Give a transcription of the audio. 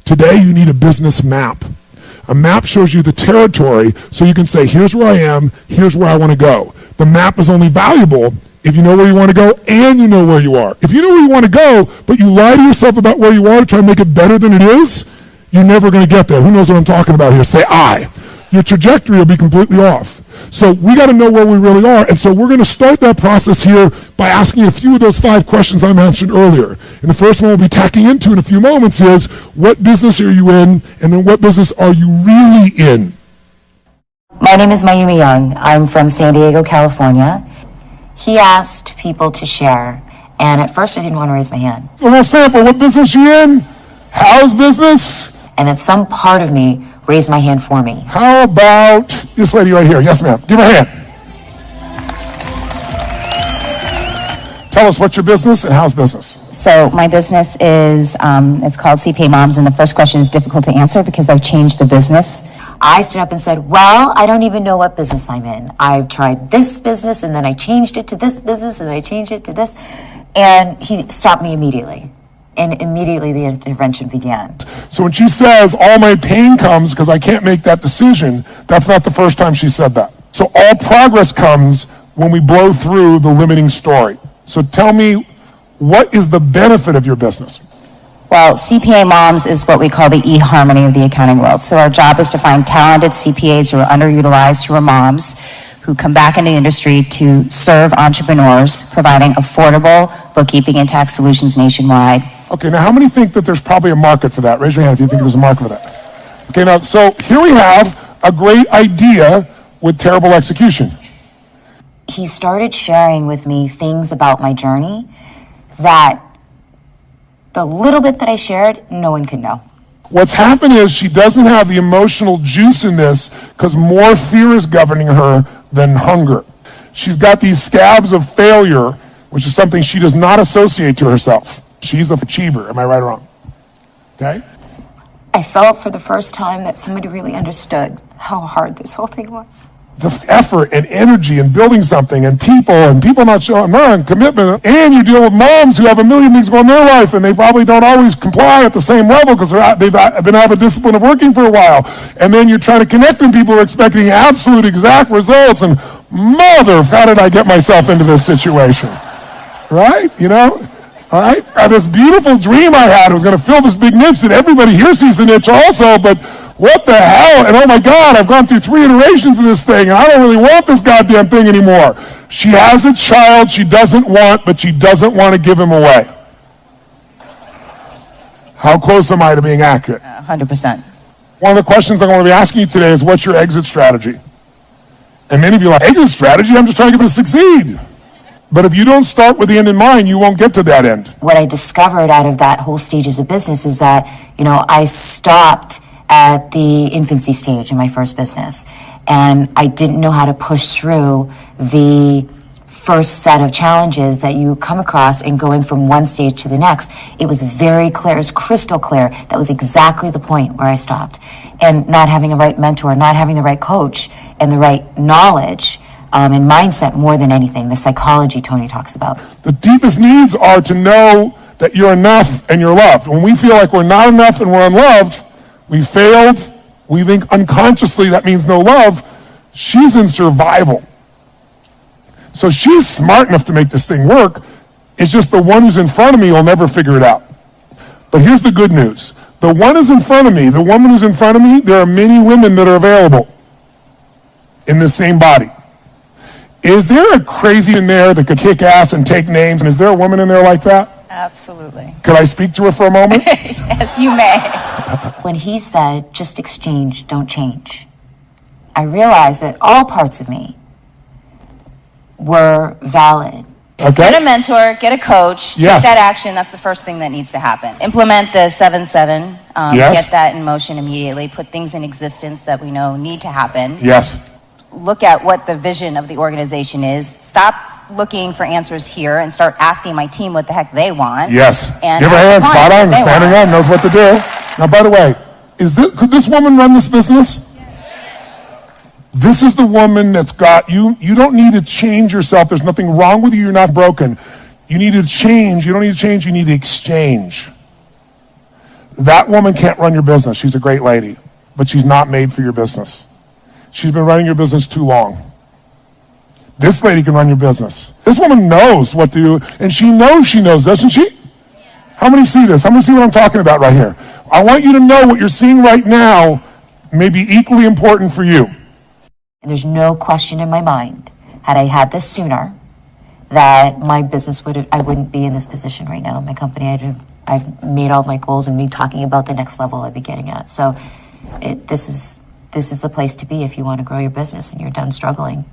Today, you need a business map. A map shows you the territory so you can say, here's where I am, here's where I want to go. The map is only valuable if you know where you want to go and you know where you are. If you know where you want to go, but you lie to yourself about where you are to try and make it better than it is, you're never going to get there. Who knows what I'm talking about here? Say I. Your trajectory will be completely off. So we got to know where we really are. And so we're going to start that process here by asking a few of those 5 questions I mentioned earlier. And the first one we'll be tacking into in a few moments is, what business are you in? And then what business are you really in? My name is Mayumi Young. I'm from San Diego, California. He asked people to share. And at first I didn't want to raise my hand. A little sample. What business you in? How's business? And then some part of me raised my hand for me. How about this lady right here? Yes, ma'am. Give her a hand. Tell us what's your business and how's business? So my business is, it's called CPA Moms, and the first question is difficult to answer because I've changed the business. I stood up and said, well, I don't even know what business I'm in. I've tried this business, and then I changed it to this business, and then I changed it to this. And he stopped me immediately. And immediately the intervention began. So when she says, all my pain comes because I can't make that decision, that's not the first time she said that. So all progress comes when we blow through the limiting story. So tell me, what is the benefit of your business? Well, CPA Moms is what we call the e-harmony of the accounting world. So our job is to find talented CPAs who are underutilized, who are moms, who come back into the industry to serve entrepreneurs, providing affordable bookkeeping and tax solutions nationwide. Okay, now how many think that there's probably a market for that? Raise your hand if you think there's a market for that. Okay, now, so here we have a great idea with terrible execution. He started sharing with me things about my journey that the little bit that I shared, no one could know. What's happened is she doesn't have the emotional juice in this because more fear is governing her than hunger. She's got these scabs of failure, which is something she does not associate to herself. She's the achiever. Am I right or wrong? Okay? I felt for the first time that somebody really understood how hard this whole thing was. The effort and energy in building something and people not showing on commitment, and you deal with moms who have a million things going in their life and they probably don't always comply at the same level because they've been out of the discipline of working for a while. And then you're trying to connect them, people are expecting absolute exact results, and mother, how did I get myself into this situation? Right? You know? All right? This beautiful dream I had was going to fill this big niche that everybody here sees the niche also, but what the hell? And oh my God, I've gone through 3 iterations of this thing, and I don't really want this goddamn thing anymore. She has a child she doesn't want, but she doesn't want to give him away. How close am I to being accurate? 100%. One of the questions I'm going to be asking you today is, what's your exit strategy? And many of you are like, exit strategy? I'm just trying to get her to succeed. But if you don't start with the end in mind, you won't get to that end. What I discovered out of that whole stages of business is that, I stopped at the infancy stage in my first business. And I didn't know how to push through the first set of challenges that you come across in going from one stage to the next. It was very clear, it was crystal clear. That was exactly the point where I stopped. And not having the right mentor, not having the right coach, and the right knowledge and mindset more than anything, the psychology Tony talks about. The deepest needs are to know that you're enough and you're loved. When we feel like we're not enough and we're unloved, we failed, we think unconsciously that means no love. She's in survival. So she's smart enough to make this thing work. It's just the one who's in front of me will never figure it out. But here's the good news. The one who's in front of me, the woman who's in front of me, there are many women that are available in the same body. Is there a crazy in there that could kick ass and take names? And is there a woman in there like that? Absolutely. Could I speak to her for a moment? Yes, you may. When he said, just exchange, don't change, I realized that all parts of me were valid. Okay. Get a mentor, get a coach, take Yes. that action. That's the first thing that needs to happen. Implement the 7-7, Yes. get that in motion immediately, put things in existence that we know need to happen. Yes. Look at what the vision of the organization is. Stop looking for answers here and start asking my team what the heck they want. Yes. And give her a hand, spot on, standing on, knows what to do. Now, by the way, could this woman run this business? This is the woman that's got you. You don't need to change yourself. There's nothing wrong with you. You're not broken. You need to change. You don't need to change. You need to exchange. That woman can't run your business. She's a great lady, but she's not made for your business. She's been running your business too long. This lady can run your business. This woman knows what to do, and she knows, doesn't she? How many see this? How many see what I'm talking about right here? I want you to know what you're seeing right now may be equally important for you. And there's no question in my mind, had I had this sooner, that my business I wouldn't be in this position right now. My company, I've made all my goals, and me talking about the next level I'd be getting at. So this is the place to be if you want to grow your business and you're done struggling.